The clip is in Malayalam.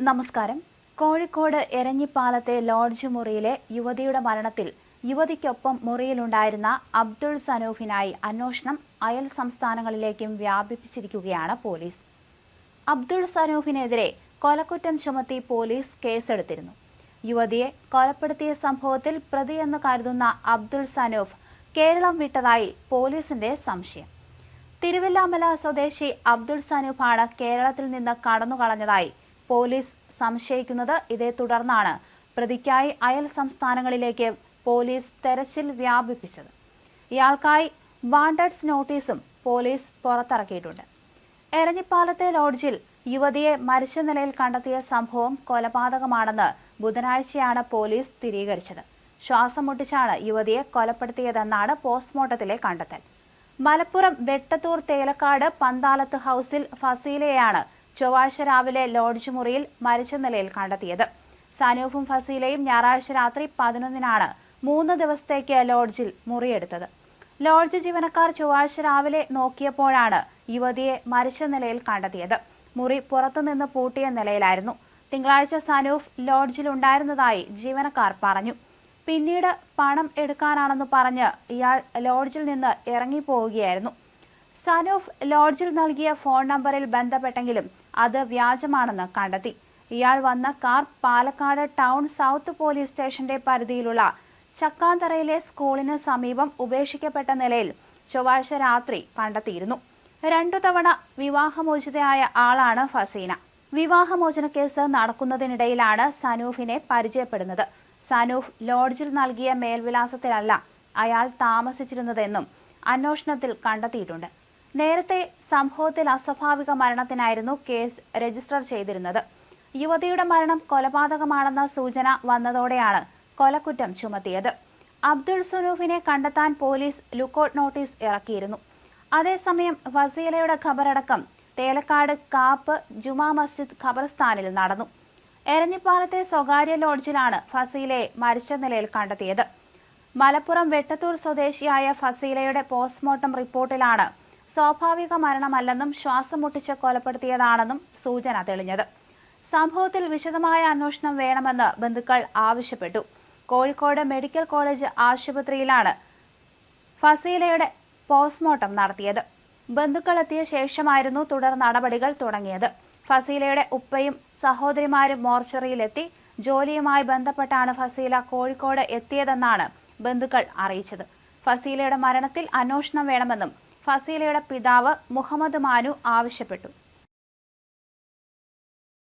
നമസ്കാരം. കോഴിക്കോട് എരഞ്ഞിപ്പാലത്തെ ലോഡ്ജ് മുറിയിലെ യുവതിയുടെ മരണത്തിൽ യുവതിക്കൊപ്പം മുറിയിലുണ്ടായിരുന്ന അബ്ദുൾ സനൂഫിനായി അന്വേഷണം അയൽ സംസ്ഥാനങ്ങളിലേക്കും വ്യാപിപ്പിച്ചിരിക്കുകയാണ് പോലീസ്. അബ്ദുൾ സനൂഫിനെതിരെ കൊലക്കുറ്റം ചുമത്തി പോലീസ് കേസെടുത്തിരുന്നു. യുവതിയെ കൊലപ്പെടുത്തിയ സംഭവത്തിൽ പ്രതിയെന്ന് കരുതുന്ന അബ്ദുൾ സനൂഫ് കേരളം വിട്ടതായി പോലീസിന്റെ സംശയം. തിരുവല്ലാമല സ്വദേശി അബ്ദുൾ സനൂഫാണ് കേരളത്തിൽ നിന്ന് കടന്നുകളഞ്ഞതായി പോലീസ് സംശയിക്കുന്നത്. ഇതേ തുടർന്നാണ് പ്രതിക്കായി അയൽ സംസ്ഥാനങ്ങളിലേക്ക് പോലീസ് തെരച്ചിൽ വ്യാപിപ്പിച്ചത്. ഇയാൾക്കായി വാണ്ടഡ്സ് നോട്ടീസും പോലീസ് പുറത്തിറക്കിയിട്ടുണ്ട്. എരഞ്ഞിപ്പാലത്തെ ലോഡ്ജിൽ യുവതിയെ മരിച്ച നിലയിൽ കണ്ടെത്തിയ സംഭവം കൊലപാതകമാണെന്ന് ബുധനാഴ്ചയാണ് പോലീസ് സ്ഥിരീകരിച്ചത്. ശ്വാസം മുട്ടിച്ചാണ് യുവതിയെ കൊലപ്പെടുത്തിയതെന്നാണ് പോസ്റ്റ്മോർട്ടത്തിലെ കണ്ടെത്തൽ. മലപ്പുറം വെട്ടത്തൂർ തേലക്കാട് പന്താലത്ത് ഹൌസിൽ ഫസീലയെയാണ് ചൊവ്വാഴ്ച രാവിലെ ലോഡ്ജ് മുറിയിൽ മരിച്ച നിലയിൽ കണ്ടെത്തിയത്. സനൂഫും ഫസീലയും ഞായറാഴ്ച രാത്രി 11-നാണ് 3 ദിവസത്തേക്ക് ലോഡ്ജിൽ മുറിയെടുത്തത്. ലോഡ്ജ് ജീവനക്കാർ ചൊവ്വാഴ്ച രാവിലെ നോക്കിയപ്പോഴാണ് യുവതിയെ മരിച്ച നിലയിൽ കണ്ടെത്തിയത്. മുറി പുറത്തുനിന്ന് പൂട്ടിയ നിലയിലായിരുന്നു. തിങ്കളാഴ്ച സനൂഫ് ലോഡ്ജിലുണ്ടായിരുന്നതായി ജീവനക്കാർ പറഞ്ഞു. പിന്നീട് പണം എടുക്കാനാണെന്ന് പറഞ്ഞ് ഇയാൾ ലോഡ്ജിൽ നിന്ന് ഇറങ്ങിപ്പോവുകയായിരുന്നു. സനൂഫ് ലോഡ്ജിൽ നൽകിയ ഫോൺ നമ്പറിൽ ബന്ധപ്പെട്ടെങ്കിലും അത് വ്യാജമാണെന്ന് കണ്ടെത്തി. ഇയാൾ വന്ന car Palakkad town south police സ്റ്റേഷന്റെ പരിധിയിലുള്ള ചക്കാന്തറയിലെ സ്കൂളിന് സമീപം ഉപേക്ഷിക്കപ്പെട്ട നിലയിൽ ചൊവ്വാഴ്ച രാത്രി കണ്ടെത്തിയിരുന്നു. 2 തവണ വിവാഹമോചിതയായ ആളാണ് ഫസീന. വിവാഹമോചന കേസ് നടക്കുന്നതിനിടയിലാണ് സനൂഫിനെ പരിചയപ്പെടുന്നത്. സനൂഫ് ലോഡ്ജിൽ നൽകിയ മേൽവിലാസത്തിലല്ല അയാൾ താമസിച്ചിരുന്നതെന്നും അന്വേഷണത്തിൽ കണ്ടെത്തിയിട്ടുണ്ട്. നേരത്തെ സംഭവത്തിൽ അസ്വാഭാവിക മരണത്തിനായിരുന്നു കേസ് രജിസ്റ്റർ ചെയ്തിരുന്നത്. യുവതിയുടെ മരണം കൊലപാതകമാണെന്ന സൂചന വന്നതോടെയാണ് കൊലക്കുറ്റം ചുമത്തിയത്. അബ്ദുൾ സനൂഫിനെ കണ്ടെത്താൻ പോലീസ് ലുക്കൌട്ട് നോട്ടീസ് ഇറക്കിയിരുന്നു. അതേസമയം ഫസീലയുടെ ഖബറടക്കം തേലക്കാട് കാപ്പ് ജുമാ മസ്ജിദ് ഖബർസ്ഥാനിൽ നടന്നു. എരഞ്ഞിപ്പാലത്തെ സ്വകാര്യ ലോഡ്ജിലാണ് ഫസീലയെ മരിച്ച നിലയിൽ കണ്ടെത്തിയത്. മലപ്പുറം വെട്ടത്തൂർ സ്വദേശിയായ ഫസീലയുടെ പോസ്റ്റ്മോർട്ടം റിപ്പോർട്ടിലാണ് സ്വാഭാവിക മരണമല്ലെന്നും ശ്വാസം മുട്ടിച്ച് കൊലപ്പെടുത്തിയതാണെന്നും സൂചന തെളിഞ്ഞത്. സംഭവത്തിൽ വിശദമായ അന്വേഷണം വേണമെന്ന് ബന്ധുക്കൾ ആവശ്യപ്പെട്ടു. കോഴിക്കോട് മെഡിക്കൽ കോളേജ് ആശുപത്രിയിലാണ് ഫസീലയുടെ പോസ്റ്റ്മോർട്ടം നടത്തിയത്. ബന്ധുക്കൾ എത്തിയ ശേഷമായിരുന്നു തുടർ നടപടികൾ തുടങ്ങിയത്. ഫസീലയുടെ ഉപ്പയും സഹോദരിമാരും മോർച്ചറിയിലെത്തി. ജോലിയുമായി ബന്ധപ്പെട്ടാണ് ഫസീല കോഴിക്കോട് എത്തിയതെന്നാണ് ബന്ധുക്കൾ അറിയിച്ചത്. ഫസീലയുടെ മരണത്തിൽ അന്വേഷണം വേണമെന്നും ഫസീലയുടെ പിതാവ് മുഹമ്മദ് മാനു ആവശ്യപ്പെട്ടു.